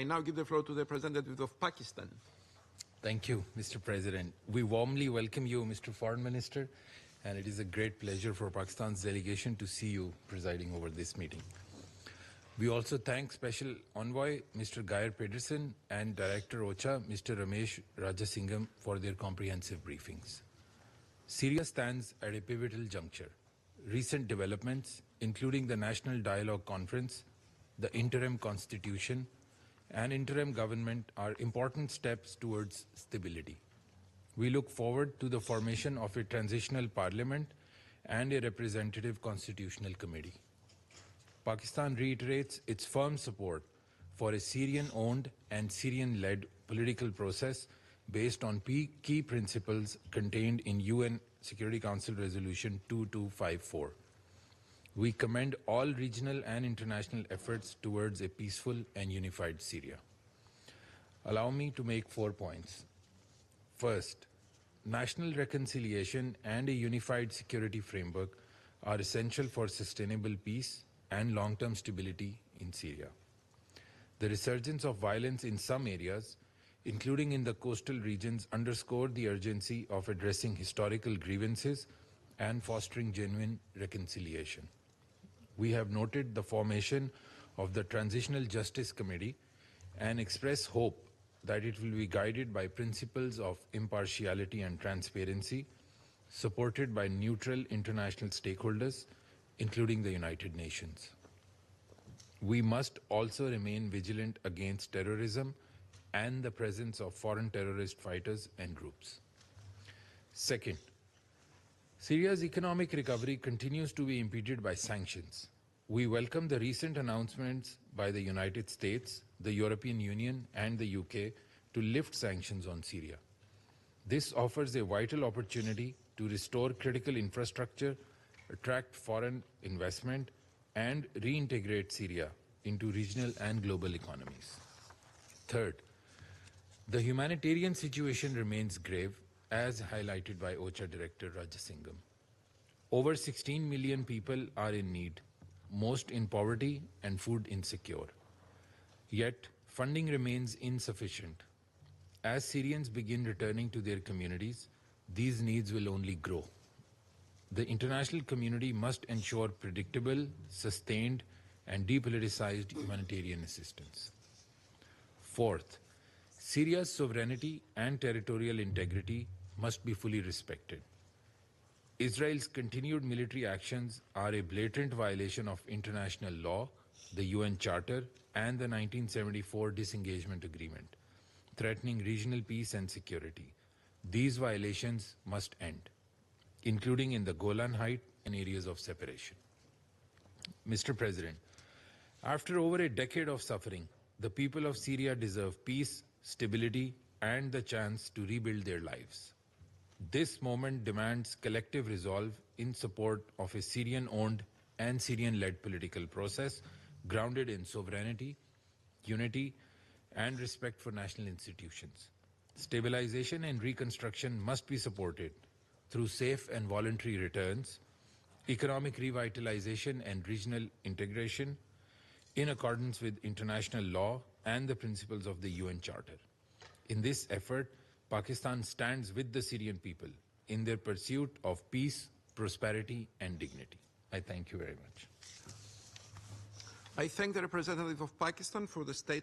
I now give the floor to the representative of Pakistan. Thank you, Mr. President. We warmly welcome you, Mr. Foreign Minister, and it is a great pleasure for Pakistan's delegation to see you presiding over this meeting. We also thank Special Envoy Mr. Geir Pedersen and Director OCHA Mr. Ramesh Rajasingham for their comprehensive briefings. Syria stands at a pivotal juncture. Recent developments, including the National Dialogue Conference, the interim constitution, and interim government are important steps towards stability. We look forward to the formation of a transitional parliament and a representative constitutional committee. Pakistan reiterates its firm support for a Syrian-owned and Syrian-led political process based on key principles contained in UN Security Council Resolution 2254. We commend all regional and international efforts towards a peaceful and unified Syria. Allow me to make 4 points. First, national reconciliation and a unified security framework are essential for sustainable peace and long-term stability in Syria. The resurgence of violence in some areas, including in the coastal regions, underscore the urgency of addressing historical grievances and fostering genuine reconciliation. We have noted the formation of the Transitional Justice Committee and express hope that it will be guided by principles of impartiality and transparency, supported by neutral international stakeholders, including the United Nations. We must also remain vigilant against terrorism and the presence of foreign terrorist fighters and groups. Second, Syria's economic recovery continues to be impeded by sanctions. We welcome the recent announcements by the United States, the European Union, and the UK to lift sanctions on Syria. This offers a vital opportunity to restore critical infrastructure, attract foreign investment, and reintegrate Syria into regional and global economies. Third, the humanitarian situation remains grave, as highlighted by OCHA Director Rajasingham. Over 16 million people are in need, most in poverty and food insecure. Yet, funding remains insufficient. As Syrians begin returning to their communities, these needs will only grow. The international community must ensure predictable, sustained, and depoliticized humanitarian assistance. Fourth, Syria's sovereignty and territorial integrity must be fully respected. Israel's continued military actions are a blatant violation of international law, the UN Charter, and the 1974 Disengagement Agreement, threatening regional peace and security. These violations must end, including in the Golan Heights and areas of separation. Mr. President, after over a decade of suffering, the people of Syria deserve peace, stability, and the chance to rebuild their lives. This moment demands collective resolve in support of a Syrian-owned and Syrian-led political process grounded in sovereignty, unity, and respect for national institutions. Stabilization and reconstruction must be supported through safe and voluntary returns, economic revitalization and regional integration in accordance with international law and the principles of the UN Charter. In this effort, Pakistan stands with the Syrian people in their pursuit of peace, prosperity, and dignity. I thank you very much. I thank the representative of Pakistan for the statement.